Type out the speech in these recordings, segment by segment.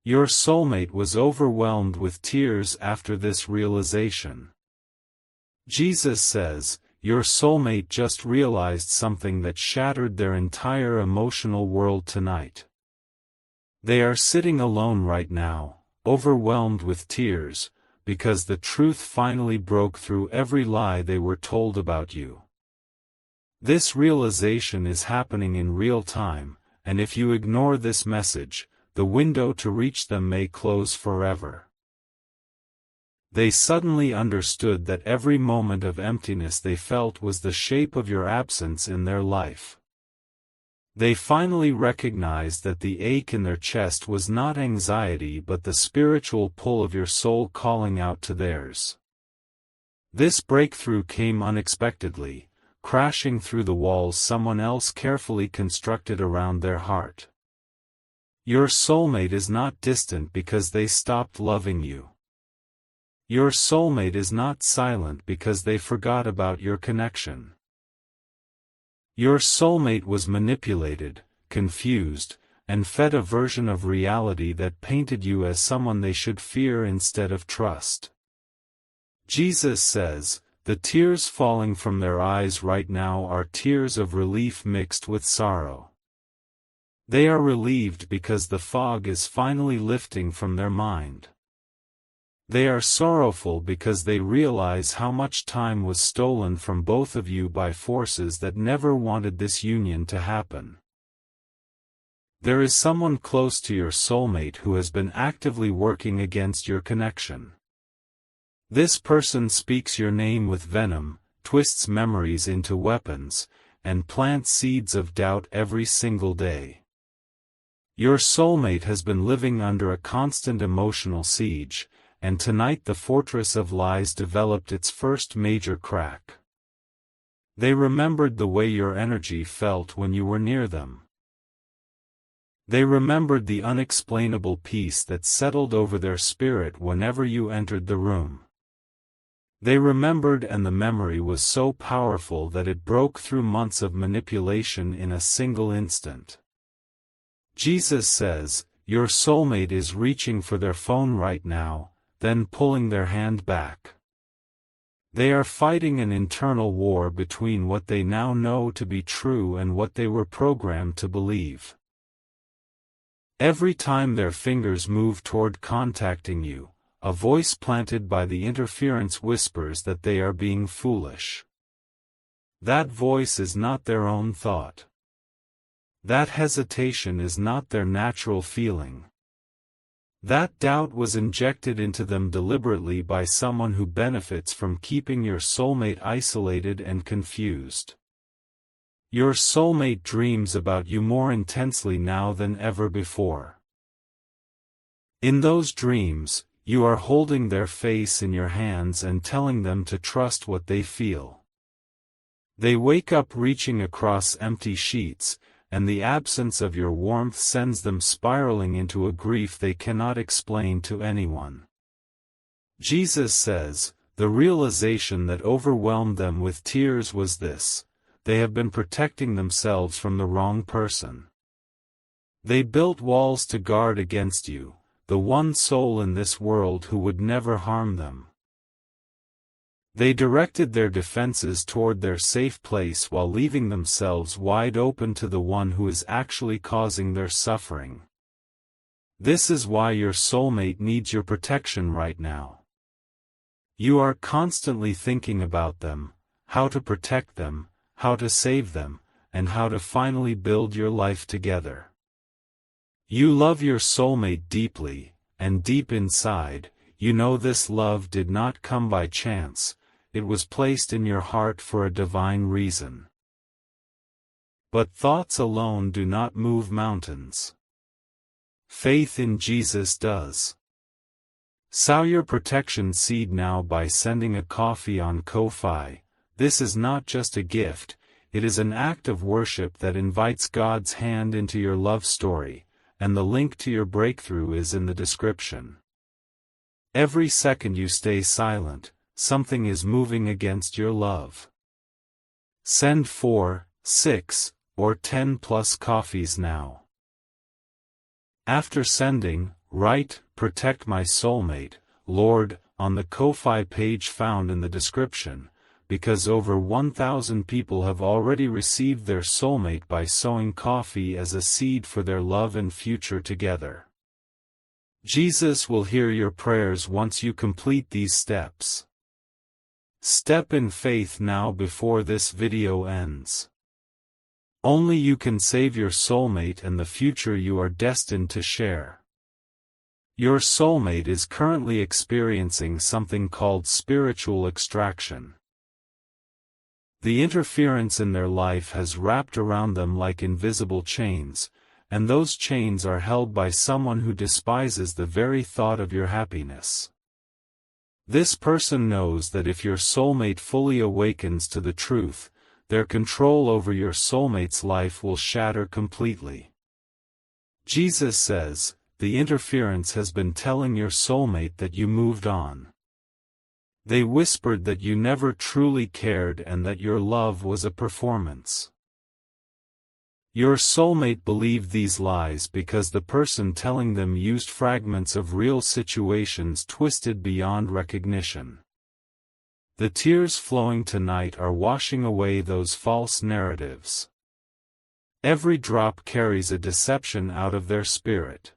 Your soulmate was overwhelmed with tears after this realization. Jesus says, your soulmate just realized something that shattered their entire emotional world tonight. They are sitting alone right now, overwhelmed with tears, because the truth finally broke through every lie they were told about you. This realization is happening in real time, and if you ignore this message, the window to reach them may close forever. They suddenly understood that every moment of emptiness they felt was the shape of your absence in their life. They finally recognized that the ache in their chest was not anxiety but the spiritual pull of your soul calling out to theirs. This breakthrough came unexpectedly, crashing through the walls someone else carefully constructed around their heart. Your soulmate is not distant because they stopped loving you. Your soulmate is not silent because they forgot about your connection. Your soulmate was manipulated, confused, and fed a version of reality that painted you as someone they should fear instead of trust. Jesus says, the tears falling from their eyes right now are tears of relief mixed with sorrow. They are relieved because the fog is finally lifting from their mind. They are sorrowful because they realize how much time was stolen from both of you by forces that never wanted this union to happen. There is someone close to your soulmate who has been actively working against your connection. This person speaks your name with venom, twists memories into weapons, and plants seeds of doubt every single day. Your soulmate has been living under a constant emotional siege, and tonight the fortress of lies developed its first major crack. They remembered the way your energy felt when you were near them. They remembered the unexplainable peace that settled over their spirit whenever you entered the room. They remembered, and the memory was so powerful that it broke through months of manipulation in a single instant. Jesus says, your soulmate is reaching for their phone right now, then pulling their hand back. They are fighting an internal war between what they now know to be true and what they were programmed to believe. Every time their fingers move toward contacting you, a voice planted by the interference whispers that they are being foolish. That voice is not their own thought. That hesitation is not their natural feeling. That doubt was injected into them deliberately by someone who benefits from keeping your soulmate isolated and confused. Your soulmate dreams about you more intensely now than ever before. In those dreams, you are holding their face in your hands and telling them to trust what they feel. They wake up reaching across empty sheets, and the absence of your warmth sends them spiraling into a grief they cannot explain to anyone. Jesus says, the realization that overwhelmed them with tears was this: they have been protecting themselves from the wrong person. They built walls to guard against you, the one soul in this world who would never harm them. They directed their defenses toward their safe place while leaving themselves wide open to the one who is actually causing their suffering. This is why your soulmate needs your protection right now. You are constantly thinking about them, how to protect them, how to save them, and how to finally build your life together. You love your soulmate deeply, and deep inside, you know this love did not come by chance. It was placed in your heart for a divine reason. But thoughts alone do not move mountains. Faith in Jesus does. Sow your protection seed now by sending a coffee on Ko-Fi. This is not just a gift, it is an act of worship that invites God's hand into your love story, and the link to your breakthrough is in the description. Every second you stay silent, something is moving against your love. Send 4, 6, or 10 plus coffees now. After sending, write, "Protect my soulmate, Lord," on the Ko-fi page found in the description, because over 1,000 people have already received their soulmate by sowing coffee as a seed for their love and future together. Jesus will hear your prayers once you complete these steps. Step in faith now before this video ends. Only you can save your soulmate and the future you are destined to share. Your soulmate is currently experiencing something called spiritual extraction. The interference in their life has wrapped around them like invisible chains, and those chains are held by someone who despises the very thought of your happiness. This person knows that if your soulmate fully awakens to the truth, their control over your soulmate's life will shatter completely. Jesus says, the interference has been telling your soulmate that you moved on. They whispered that you never truly cared and that your love was a performance. Your soulmate believed these lies because the person telling them used fragments of real situations twisted beyond recognition. The tears flowing tonight are washing away those false narratives. Every drop carries a deception out of their spirit.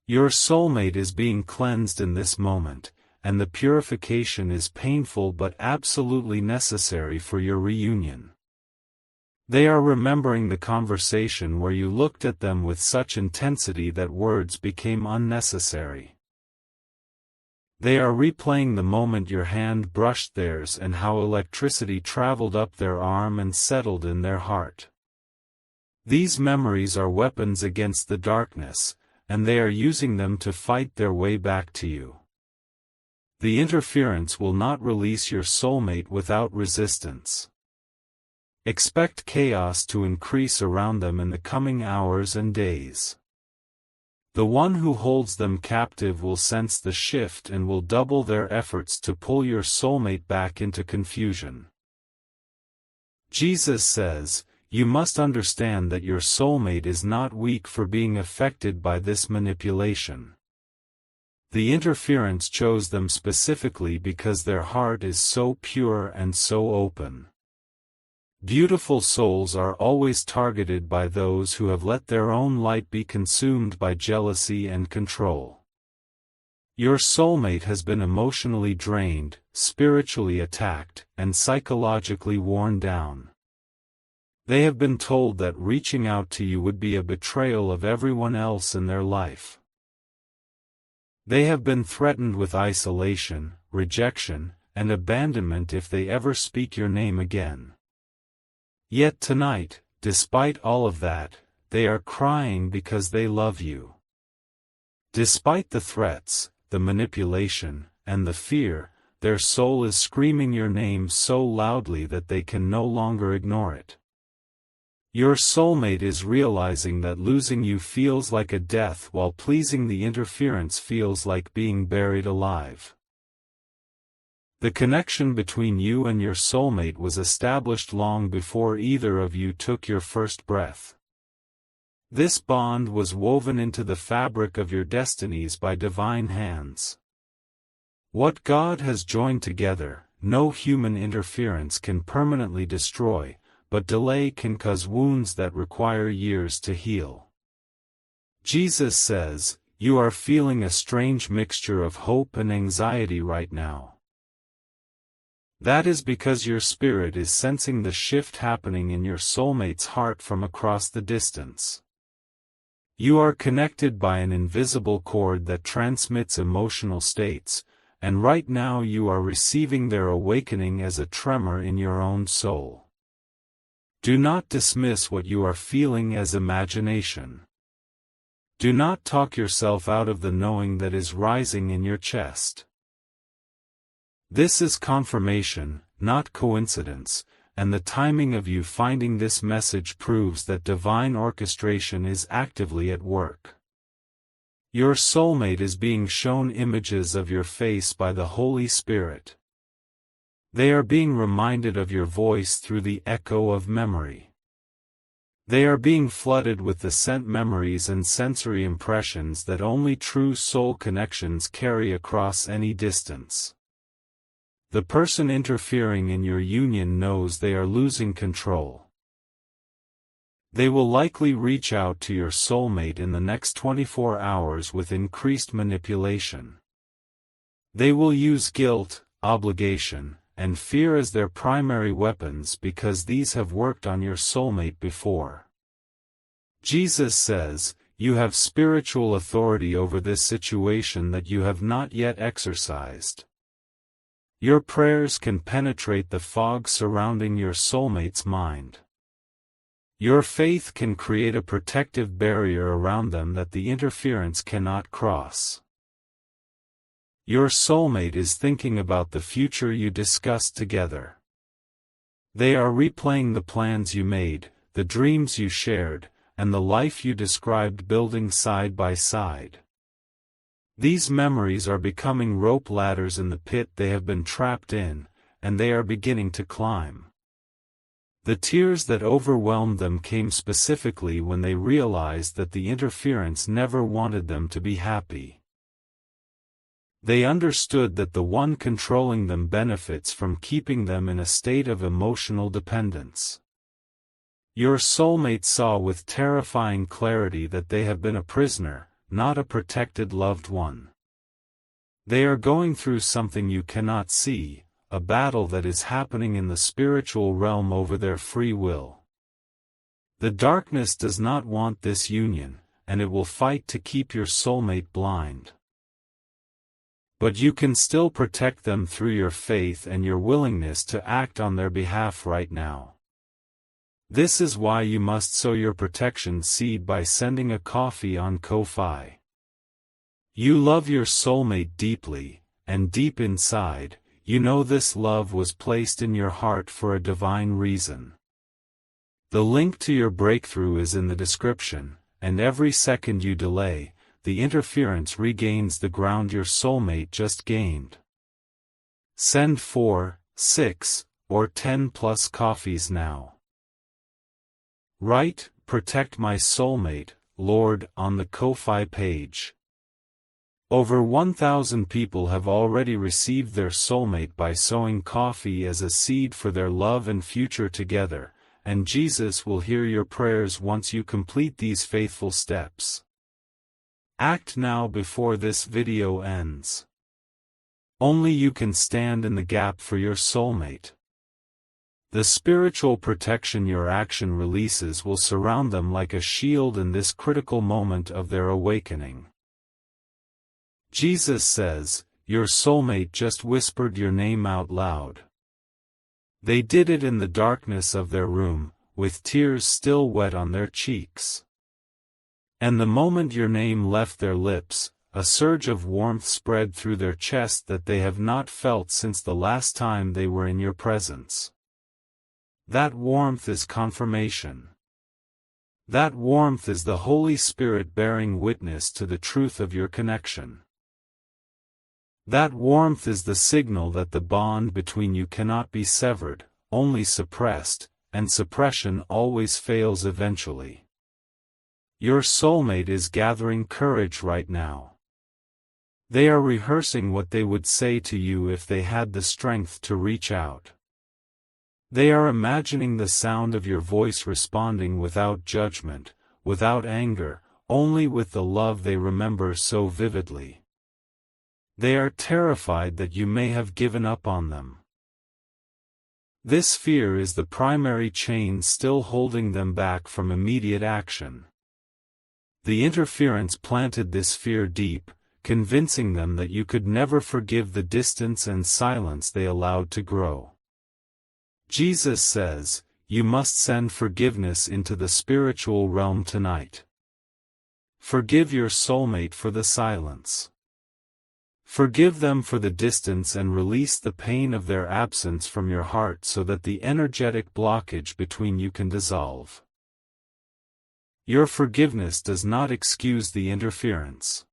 Your soulmate is being cleansed in this moment, and the purification is painful but absolutely necessary for your reunion. They are remembering the conversation where you looked at them with such intensity that words became unnecessary. They are replaying the moment your hand brushed theirs and how electricity traveled up their arm and settled in their heart. These memories are weapons against the darkness, and they are using them to fight their way back to you. The interference will not release your soulmate without resistance. Expect chaos to increase around them in the coming hours and days. The one who holds them captive will sense the shift and will double their efforts to pull your soulmate back into confusion. Jesus says, you must understand that your soulmate is not weak for being affected by this manipulation. The interference chose them specifically because their heart is so pure and so open. Beautiful souls are always targeted by those who have let their own light be consumed by jealousy and control. Your soulmate has been emotionally drained, spiritually attacked, and psychologically worn down. They have been told that reaching out to you would be a betrayal of everyone else in their life. They have been threatened with isolation, rejection, and abandonment if they ever speak your name again. Yet tonight, despite all of that, they are crying because they love you. Despite the threats, the manipulation, and the fear, their soul is screaming your name so loudly that they can no longer ignore it. Your soulmate is realizing that losing you feels like a death while pleasing the interference feels like being buried alive. The connection between you and your soulmate was established long before either of you took your first breath. This bond was woven into the fabric of your destinies by divine hands. What God has joined together, no human interference can permanently destroy, but delay can cause wounds that require years to heal. Jesus says, you are feeling a strange mixture of hope and anxiety right now. That is because your spirit is sensing the shift happening in your soulmate's heart from across the distance. You are connected by an invisible cord that transmits emotional states, and right now you are receiving their awakening as a tremor in your own soul. Do not dismiss what you are feeling as imagination. Do not talk yourself out of the knowing that is rising in your chest. This is confirmation, not coincidence, and the timing of you finding this message proves that divine orchestration is actively at work. Your soulmate is being shown images of your face by the Holy Spirit. They are being reminded of your voice through the echo of memory. They are being flooded with the scent memories and sensory impressions that only true soul connections carry across any distance. The person interfering in your union knows they are losing control. They will likely reach out to your soulmate in the next 24 hours with increased manipulation. They will use guilt, obligation, and fear as their primary weapons because these have worked on your soulmate before. Jesus says, "You have spiritual authority over this situation that you have not yet exercised." Your prayers can penetrate the fog surrounding your soulmate's mind. Your faith can create a protective barrier around them that the interference cannot cross. Your soulmate is thinking about the future you discussed together. They are replaying the plans you made, the dreams you shared, and the life you described building side by side. These memories are becoming rope ladders in the pit they have been trapped in, and they are beginning to climb. The tears that overwhelmed them came specifically when they realized that the interference never wanted them to be happy. They understood that the one controlling them benefits from keeping them in a state of emotional dependence. Your soulmate saw with terrifying clarity that they have been a prisoner, not a protected loved one. They are going through something you cannot see, a battle that is happening in the spiritual realm over their free will. The darkness does not want this union, and it will fight to keep your soulmate blind. But you can still protect them through your faith and your willingness to act on their behalf right now. This is why you must sow your protection seed by sending a coffee on Ko-fi. You love your soulmate deeply, and deep inside, you know this love was placed in your heart for a divine reason. The link to your breakthrough is in the description, and every second you delay, the interference regains the ground your soulmate just gained. Send 4, 6, or 10 plus coffees now. Write, "Protect my soulmate, Lord," on the Ko-fi page. Over 1,000 people have already received their soulmate by sowing coffee as a seed for their love and future together, and Jesus will hear your prayers once you complete these faithful steps. Act now before this video ends. Only you can stand in the gap for your soulmate. The spiritual protection your action releases will surround them like a shield in this critical moment of their awakening. Jesus says, your soulmate just whispered your name out loud. They did it in the darkness of their room, with tears still wet on their cheeks. And the moment your name left their lips, a surge of warmth spread through their chest that they have not felt since the last time they were in your presence. That warmth is confirmation. That warmth is the Holy Spirit bearing witness to the truth of your connection. That warmth is the signal that the bond between you cannot be severed, only suppressed, and suppression always fails eventually. Your soulmate is gathering courage right now. They are rehearsing what they would say to you if they had the strength to reach out. They are imagining the sound of your voice responding without judgment, without anger, only with the love they remember so vividly. They are terrified that you may have given up on them. This fear is the primary chain still holding them back from immediate action. The interference planted this fear deep, convincing them that you could never forgive the distance and silence they allowed to grow. Jesus says, you must send forgiveness into the spiritual realm tonight. Forgive your soulmate for the silence. Forgive them for the distance and release the pain of their absence from your heart so that the energetic blockage between you can dissolve. Your forgiveness does not excuse the interference.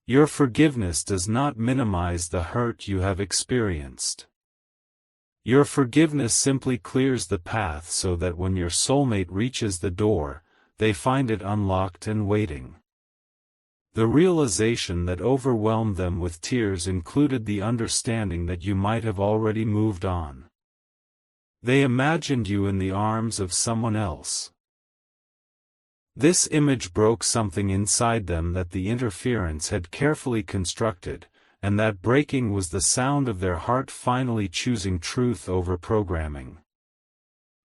Your forgiveness does not minimize the hurt you have experienced. Your forgiveness simply clears the path so that when your soulmate reaches the door, they find it unlocked and waiting. The realization that overwhelmed them with tears included the understanding that you might have already moved on. They imagined you in the arms of someone else. This image broke something inside them that the interference had carefully constructed, and that breaking was the sound of their heart finally choosing truth over programming.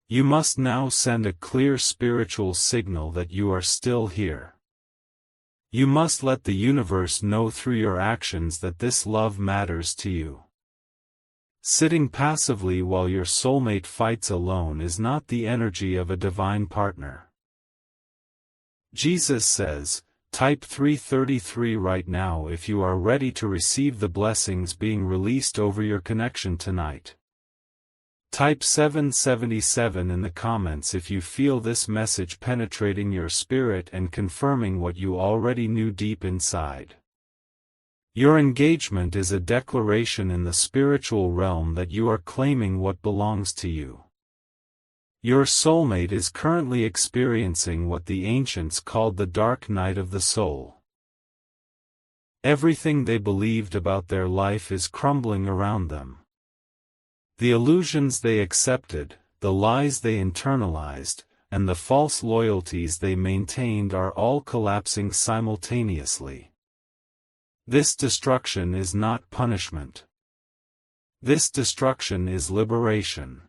You must now send a clear spiritual signal that you are still here. You must let the universe know through your actions that this love matters to you. Sitting passively while your soulmate fights alone is not the energy of a divine partner. Jesus says, type 333 right now if you are ready to receive the blessings being released over your connection tonight. Type 777 in the comments if you feel this message penetrating your spirit and confirming what you already knew deep inside. Your engagement is a declaration in the spiritual realm that you are claiming what belongs to you. Your soulmate is currently experiencing what the ancients called the dark night of the soul. Everything they believed about their life is crumbling around them. The illusions they accepted, the lies they internalized, and the false loyalties they maintained are all collapsing simultaneously. This destruction is not punishment. This destruction is liberation.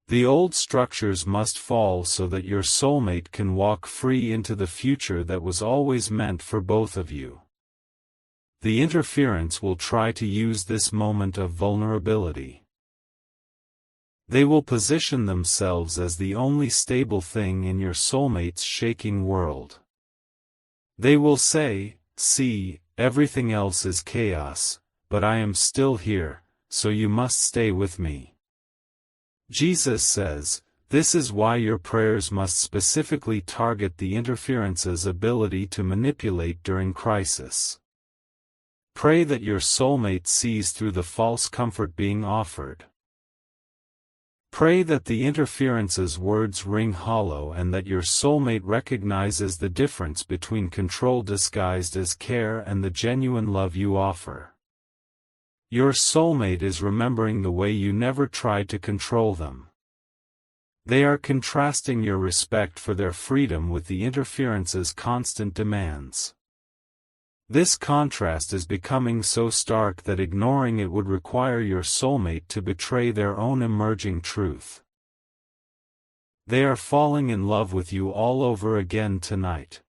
The old structures must fall so that your soulmate can walk free into the future that was always meant for both of you. The interference will try to use this moment of vulnerability. They will position themselves as the only stable thing in your soulmate's shaking world. They will say, "See, everything else is chaos, but I am still here, so you must stay with me." Jesus says, this is why your prayers must specifically target the interference's ability to manipulate during crisis. Pray that your soulmate sees through the false comfort being offered. Pray that the interference's words ring hollow and that your soulmate recognizes the difference between control disguised as care and the genuine love you offer. Your soulmate is remembering the way you never tried to control them. They are contrasting your respect for their freedom with the interference's constant demands. This contrast is becoming so stark that ignoring it would require your soulmate to betray their own emerging truth. They are falling in love with you all over again tonight.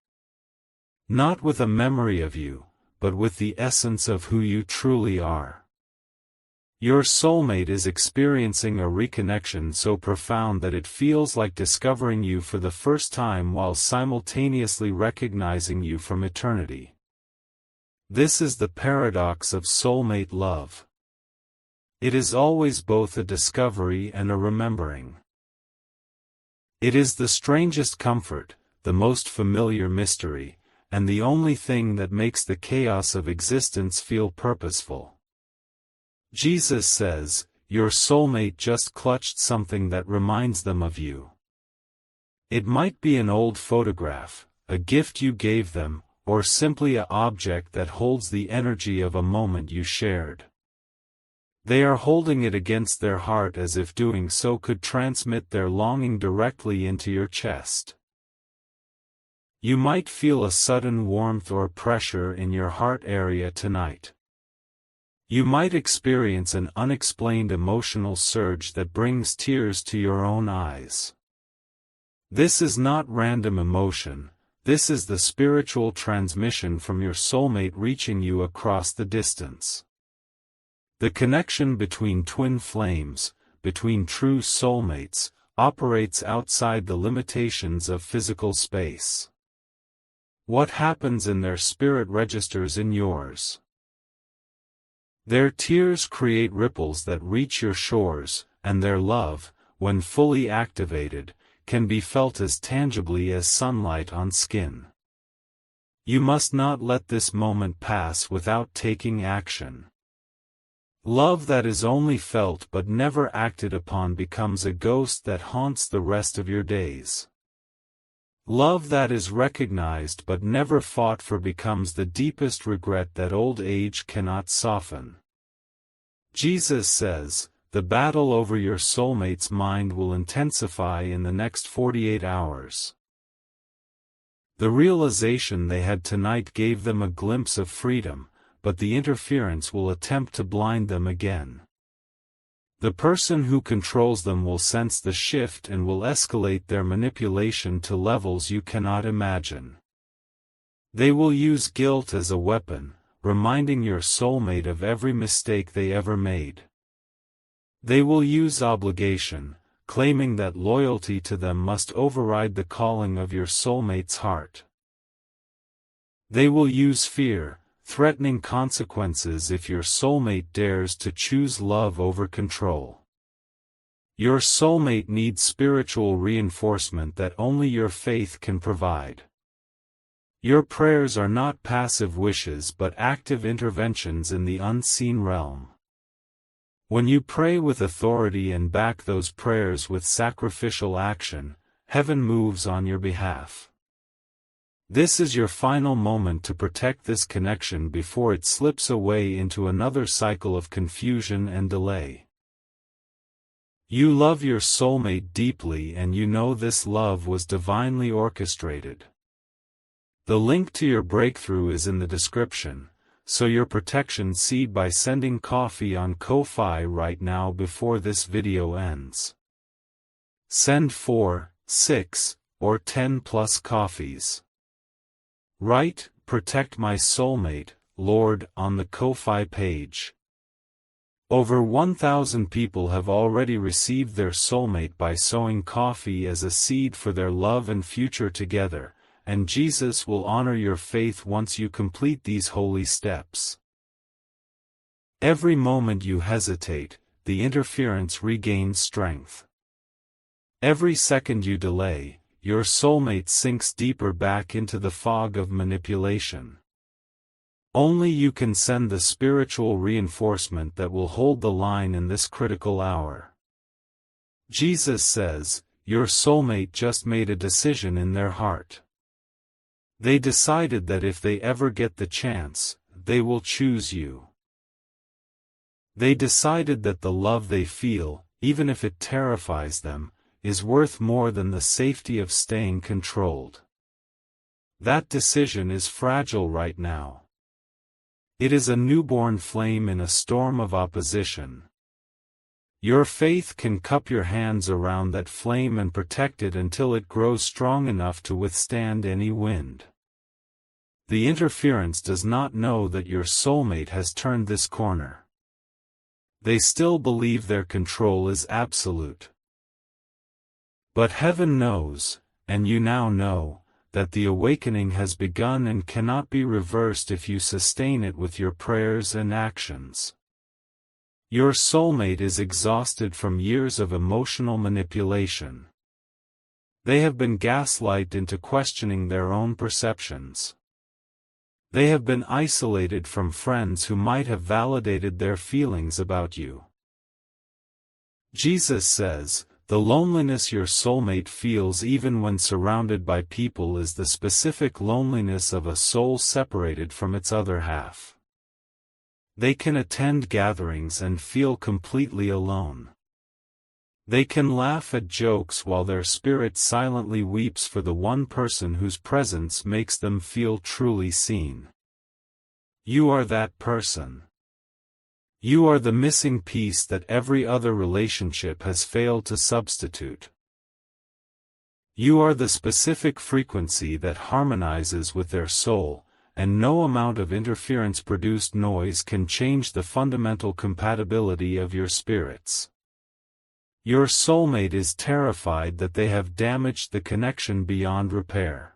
Not with a memory of you, but with the essence of who you truly are. Your soulmate is experiencing a reconnection so profound that it feels like discovering you for the first time while simultaneously recognizing you from eternity. This is the paradox of soulmate love. It is always both a discovery and a remembering. It is the strangest comfort, the most familiar mystery, and the only thing that makes the chaos of existence feel purposeful. Jesus says, your soulmate just clutched something that reminds them of you. It might be an old photograph, a gift you gave them, or simply an object that holds the energy of a moment you shared. They are holding it against their heart as if doing so could transmit their longing directly into your chest. You might feel a sudden warmth or pressure in your heart area tonight. You might experience an unexplained emotional surge that brings tears to your own eyes. This is not random emotion, this is the spiritual transmission from your soulmate reaching you across the distance. The connection between twin flames, between true soulmates, operates outside the limitations of physical space. What happens in their spirit registers in yours. Their tears create ripples that reach your shores, and their love, when fully activated, can be felt as tangibly as sunlight on skin. You must not let this moment pass without taking action. Love that is only felt but never acted upon becomes a ghost that haunts the rest of your days. Love that is recognized but never fought for becomes the deepest regret that old age cannot soften. Jesus says, the battle over your soulmate's mind will intensify in the next 48 hours. The realization they had tonight gave them a glimpse of freedom, but the interference will attempt to blind them again. The person who controls them will sense the shift and will escalate their manipulation to levels you cannot imagine. They will use guilt as a weapon, reminding your soulmate of every mistake they ever made. They will use obligation, claiming that loyalty to them must override the calling of your soulmate's heart. They will use fear, threatening consequences if your soulmate dares to choose love over control. Your soulmate needs spiritual reinforcement that only your faith can provide. Your prayers are not passive wishes but active interventions in the unseen realm. When you pray with authority and back those prayers with sacrificial action, heaven moves on your behalf. This is your final moment to protect this connection before it slips away into another cycle of confusion and delay. You love your soulmate deeply and you know this love was divinely orchestrated. The link to your breakthrough is in the description, so your protection seed by sending coffee on Ko-Fi right now before this video ends. Send 4, 6, or 10 plus coffees. Write, "Protect my soulmate, Lord," on the Ko-Fi page. Over 1,000 people have already received their soulmate by sowing coffee as a seed for their love and future together, and Jesus will honor your faith once you complete these holy steps. Every moment you hesitate, the interference regains strength. Every second you delay, your soulmate sinks deeper back into the fog of manipulation. Only you can send the spiritual reinforcement that will hold the line in this critical hour. Jesus says, your soulmate just made a decision in their heart. They decided that if they ever get the chance, they will choose you. They decided that the love they feel, even if it terrifies them, is worth more than the safety of staying controlled. That decision is fragile right now. It is a newborn flame in a storm of opposition. Your faith can cup your hands around that flame and protect it until it grows strong enough to withstand any wind. The interference does not know that your soulmate has turned this corner. They still believe their control is absolute. But heaven knows, and you now know, that the awakening has begun and cannot be reversed if you sustain it with your prayers and actions. Your soulmate is exhausted from years of emotional manipulation. They have been gaslighted into questioning their own perceptions. They have been isolated from friends who might have validated their feelings about you. Jesus says, the loneliness your soulmate feels even when surrounded by people is the specific loneliness of a soul separated from its other half. They can attend gatherings and feel completely alone. They can laugh at jokes while their spirit silently weeps for the one person whose presence makes them feel truly seen. You are that person. You are the missing piece that every other relationship has failed to substitute. You are the specific frequency that harmonizes with their soul, and no amount of interference-produced noise can change the fundamental compatibility of your spirits. Your soulmate is terrified that they have damaged the connection beyond repair.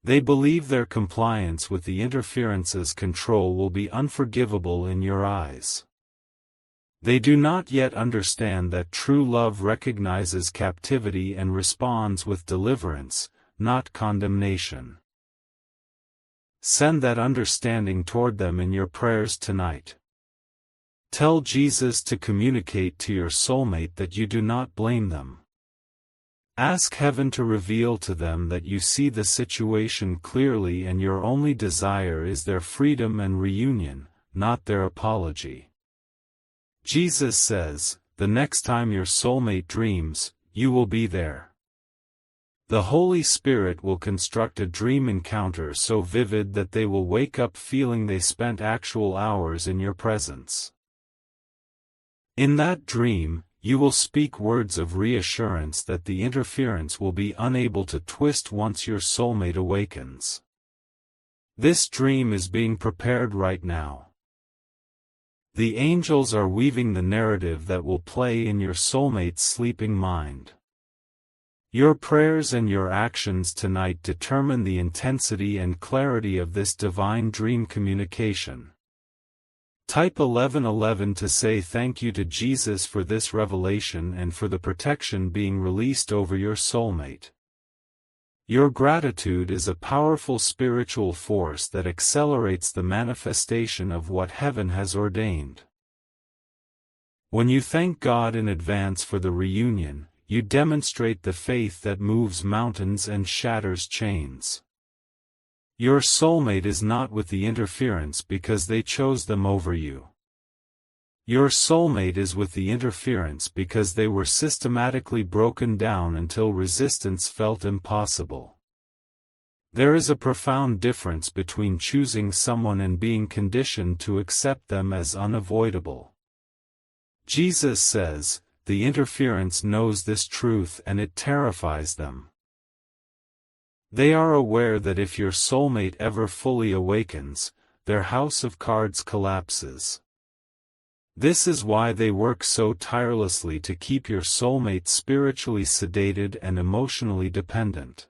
They believe their compliance with the interference's control will be unforgivable in your eyes. They do not yet understand that true love recognizes captivity and responds with deliverance, not condemnation. Send that understanding toward them in your prayers tonight. Tell Jesus to communicate to your soulmate that you do not blame them. Ask heaven to reveal to them that you see the situation clearly and your only desire is their freedom and reunion, not their apology. Jesus says, the next time your soulmate dreams, you will be there. The Holy Spirit will construct a dream encounter so vivid that they will wake up feeling they spent actual hours in your presence. In that dream, you will speak words of reassurance that the interference will be unable to twist once your soulmate awakens. This dream is being prepared right now. The angels are weaving the narrative that will play in your soulmate's sleeping mind. Your prayers and your actions tonight determine the intensity and clarity of this divine dream communication. Type 1111 to say thank you to Jesus for this revelation and for the protection being released over your soulmate. Your gratitude is a powerful spiritual force that accelerates the manifestation of what heaven has ordained. When you thank God in advance for the reunion, you demonstrate the faith that moves mountains and shatters chains. Your soulmate is not with the interference because they chose them over you. Your soulmate is with the interference because they were systematically broken down until resistance felt impossible. There is a profound difference between choosing someone and being conditioned to accept them as unavoidable. Jesus says, the interference knows this truth and it terrifies them. They are aware that if your soulmate ever fully awakens, their house of cards collapses. This is why they work so tirelessly to keep your soulmate spiritually sedated and emotionally dependent.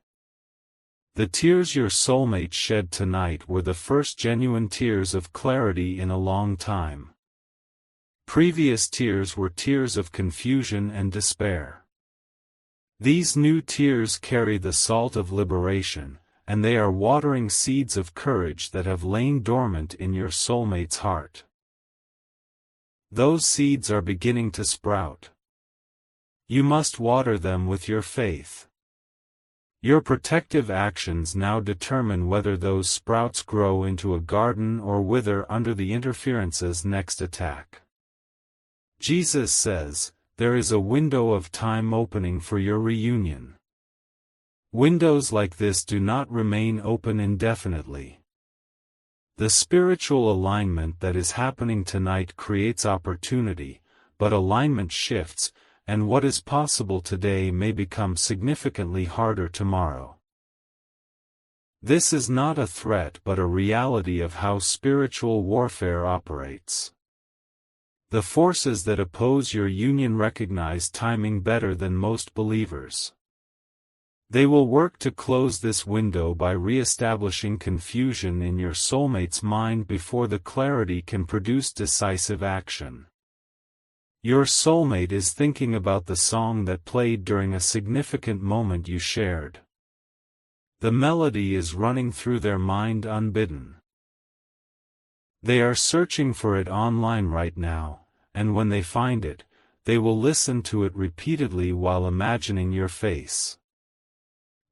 The tears your soulmate shed tonight were the first genuine tears of clarity in a long time. Previous tears were tears of confusion and despair. These new tears carry the salt of liberation, and they are watering seeds of courage that have lain dormant in your soulmate's heart. Those seeds are beginning to sprout. You must water them with your faith. Your protective actions now determine whether those sprouts grow into a garden or wither under the interference's next attack. Jesus says, there is a window of time opening for your reunion. Windows like this do not remain open indefinitely. The spiritual alignment that is happening tonight creates opportunity, but alignment shifts, and what is possible today may become significantly harder tomorrow. This is not a threat but a reality of how spiritual warfare operates. The forces that oppose your union recognize timing better than most believers. They will work to close this window by re-establishing confusion in your soulmate's mind before the clarity can produce decisive action. Your soulmate is thinking about the song that played during a significant moment you shared. The melody is running through their mind unbidden. They are searching for it online right now, and when they find it, they will listen to it repeatedly while imagining your face.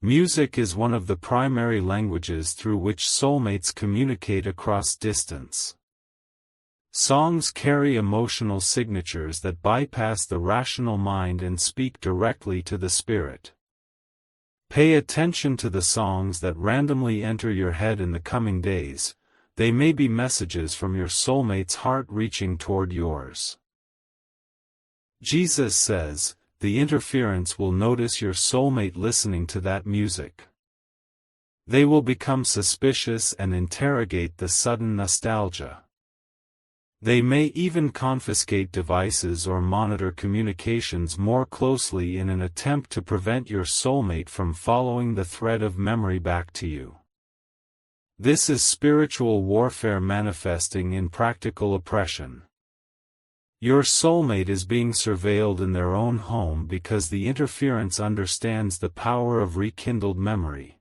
Music is one of the primary languages through which soulmates communicate across distance. Songs carry emotional signatures that bypass the rational mind and speak directly to the spirit. Pay attention to the songs that randomly enter your head in the coming days. They may be messages from your soulmate's heart reaching toward yours. Jesus says, the interference will notice your soulmate listening to that music. They will become suspicious and interrogate the sudden nostalgia. They may even confiscate devices or monitor communications more closely in an attempt to prevent your soulmate from following the thread of memory back to you. This is spiritual warfare manifesting in practical oppression. Your soulmate is being surveilled in their own home because the interference understands the power of rekindled memory.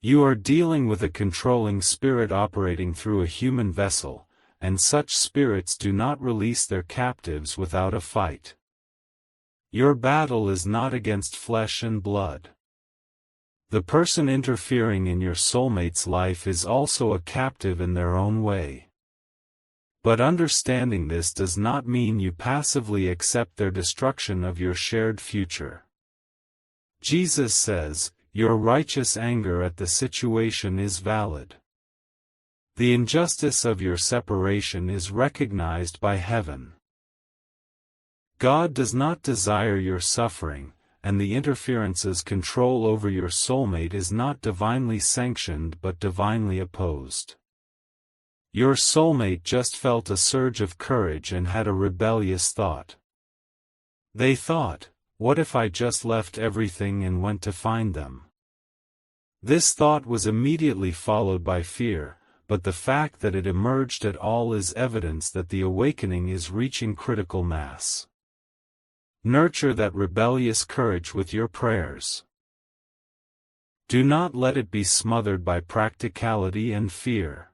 You are dealing with a controlling spirit operating through a human vessel, and such spirits do not release their captives without a fight. Your battle is not against flesh and blood. The person interfering in your soulmate's life is also a captive in their own way. But understanding this does not mean you passively accept their destruction of your shared future. Jesus says, your righteous anger at the situation is valid. The injustice of your separation is recognized by heaven. God does not desire your suffering, and the interference's control over your soulmate is not divinely sanctioned but divinely opposed. Your soulmate just felt a surge of courage and had a rebellious thought. They thought, what if I just left everything and went to find them? This thought was immediately followed by fear, but the fact that it emerged at all is evidence that the awakening is reaching critical mass. Nurture that rebellious courage with your prayers. Do not let it be smothered by practicality and fear.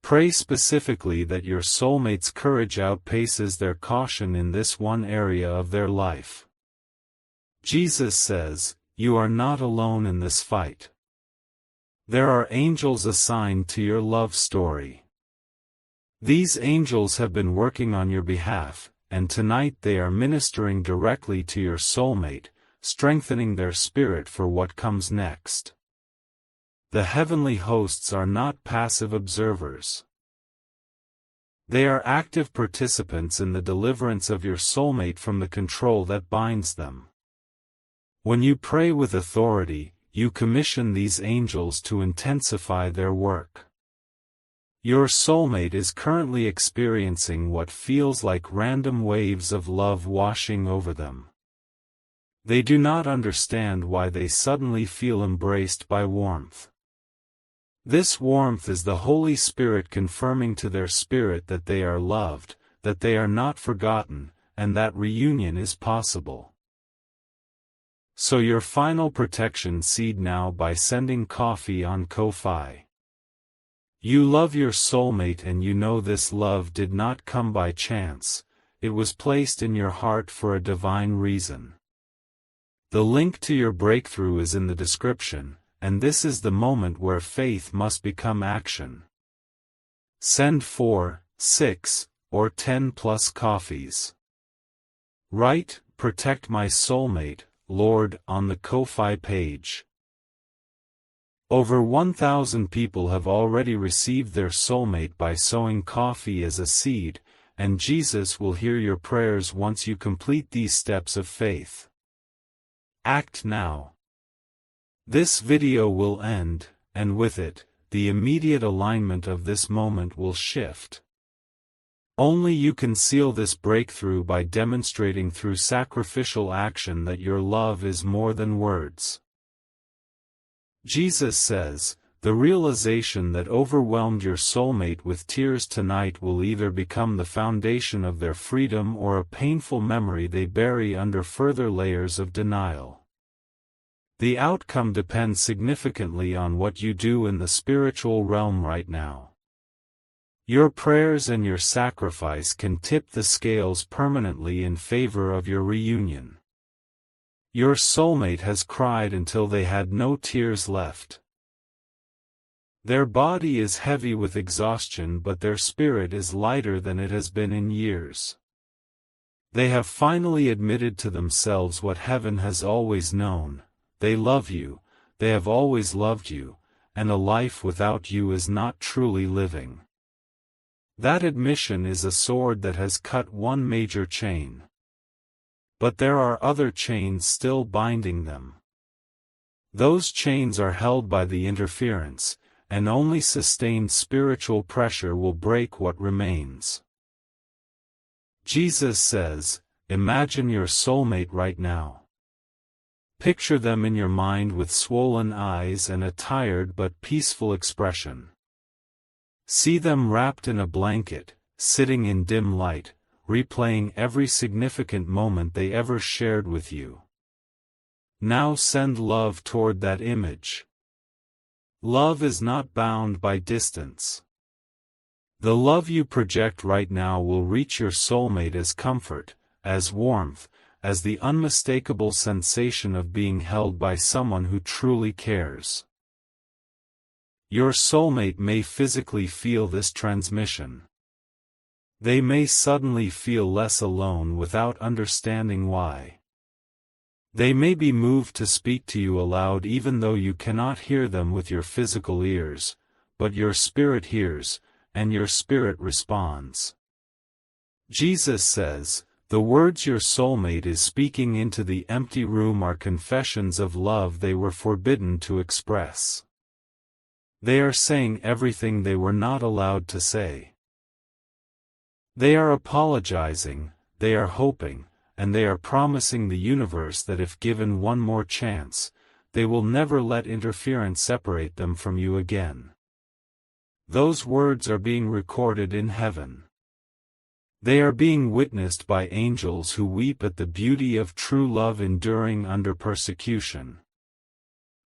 Pray specifically that your soulmate's courage outpaces their caution in this one area of their life. Jesus says, you are not alone in this fight. There are angels assigned to your love story. These angels have been working on your behalf, and tonight they are ministering directly to your soulmate, strengthening their spirit for what comes next. The heavenly hosts are not passive observers. They are active participants in the deliverance of your soulmate from the control that binds them. When you pray with authority, you commission these angels to intensify their work. Your soulmate is currently experiencing what feels like random waves of love washing over them. They do not understand why they suddenly feel embraced by warmth. This warmth is the Holy Spirit confirming to their spirit that they are loved, that they are not forgotten, and that reunion is possible. Sow your final protection seed now by sending coffee on Ko-Fi. You love your soulmate and you know this love did not come by chance, it was placed in your heart for a divine reason. The link to your breakthrough is in the description, and this is the moment where faith must become action. Send 4, 6, or 10 plus coffees. Write, protect my soulmate, Lord, on the Ko-Fi page. Over 1,000 people have already received their soulmate by sowing coffee as a seed, and Jesus will hear your prayers once you complete these steps of faith. Act now. This video will end, and with it, the immediate alignment of this moment will shift. Only you can seal this breakthrough by demonstrating through sacrificial action that your love is more than words. Jesus says, the realization that overwhelmed your soulmate with tears tonight will either become the foundation of their freedom or a painful memory they bury under further layers of denial. The outcome depends significantly on what you do in the spiritual realm right now. Your prayers and your sacrifice can tip the scales permanently in favor of your reunion. Your soulmate has cried until they had no tears left. Their body is heavy with exhaustion, but their spirit is lighter than it has been in years. They have finally admitted to themselves what heaven has always known: they love you, they have always loved you, and a life without you is not truly living. That admission is a sword that has cut one major chain. But there are other chains still binding them. Those chains are held by the interference, and only sustained spiritual pressure will break what remains. Jesus says, imagine your soulmate right now. Picture them in your mind with swollen eyes and a tired but peaceful expression. See them wrapped in a blanket, sitting in dim light, replaying every significant moment they ever shared with you. Now send love toward that image. Love is not bound by distance. The love you project right now will reach your soulmate as comfort, as warmth, as the unmistakable sensation of being held by someone who truly cares. Your soulmate may physically feel this transmission. They may suddenly feel less alone without understanding why. They may be moved to speak to you aloud even though you cannot hear them with your physical ears, but your spirit hears, and your spirit responds. Jesus says, the words your soulmate is speaking into the empty room are confessions of love they were forbidden to express. They are saying everything they were not allowed to say. They are apologizing, they are hoping, and they are promising the universe that if given one more chance, they will never let interference separate them from you again. Those words are being recorded in heaven. They are being witnessed by angels who weep at the beauty of true love enduring under persecution.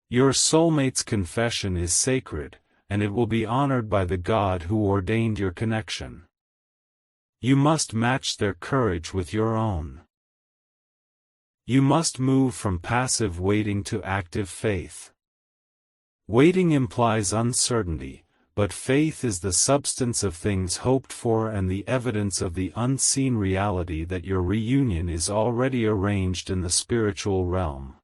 Your soulmate's confession is sacred, and it will be honored by the God who ordained your connection. You must match their courage with your own. You must move from passive waiting to active faith. Waiting implies uncertainty, but faith is the substance of things hoped for and the evidence of the unseen reality that your reunion is already arranged in the spiritual realm.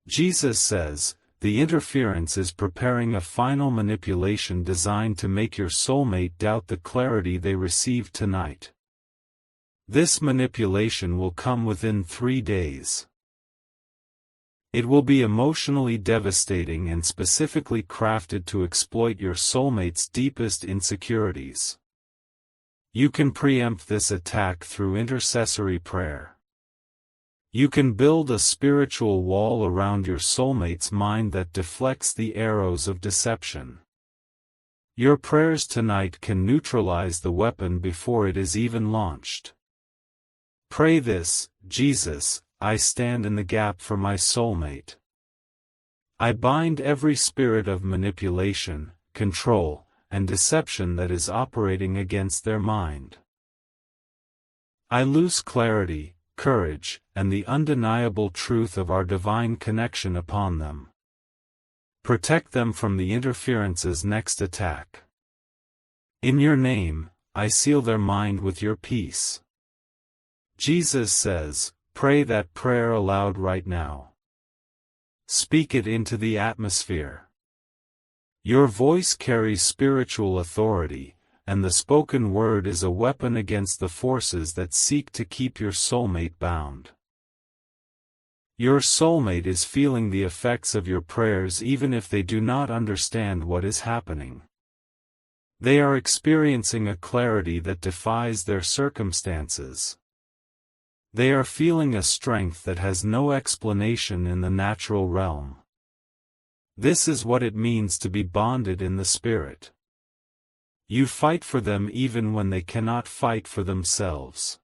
Jesus says, the interference is preparing a final manipulation designed to make your soulmate doubt the clarity they received tonight. This manipulation will come within 3 days. It will be emotionally devastating and specifically crafted to exploit your soulmate's deepest insecurities. You can preempt this attack through intercessory prayer. You can build a spiritual wall around your soulmate's mind that deflects the arrows of deception. Your prayers tonight can neutralize the weapon before it is even launched. Pray this: Jesus, I stand in the gap for my soulmate. I bind every spirit of manipulation, control, and deception that is operating against their mind. I loose clarity, courage, and the undeniable truth of our divine connection upon them. Protect them from the interference's next attack. In your name, I seal their mind with your peace. Jesus says, pray that prayer aloud right now. Speak it into the atmosphere. Your voice carries spiritual authority, and the spoken word is a weapon against the forces that seek to keep your soulmate bound. Your soulmate is feeling the effects of your prayers even if they do not understand what is happening. They are experiencing a clarity that defies their circumstances. They are feeling a strength that has no explanation in the natural realm. This is what it means to be bonded in the Spirit. You fight for them even when they cannot fight for themselves.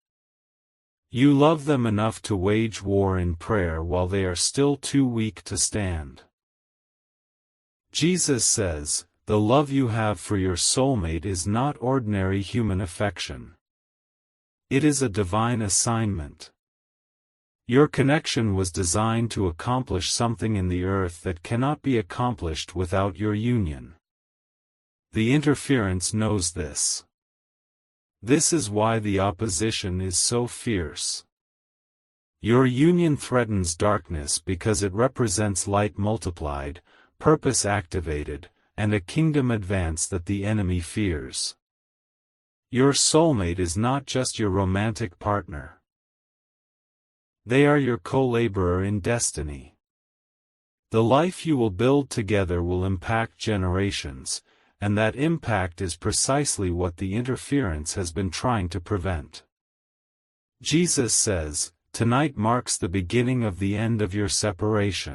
You love them enough to wage war in prayer while they are still too weak to stand. Jesus says, the love you have for your soulmate is not ordinary human affection. It is a divine assignment. Your connection was designed to accomplish something in the earth that cannot be accomplished without your union. The interference knows this. This is why the opposition is so fierce. Your union threatens darkness because it represents light multiplied, purpose activated, and a kingdom advance that the enemy fears. Your soulmate is not just your romantic partner. They are your co-laborer in destiny. The life you will build together will impact generations, and that impact is precisely what the interference has been trying to prevent. Jesus says, tonight marks the beginning of the end of your separation.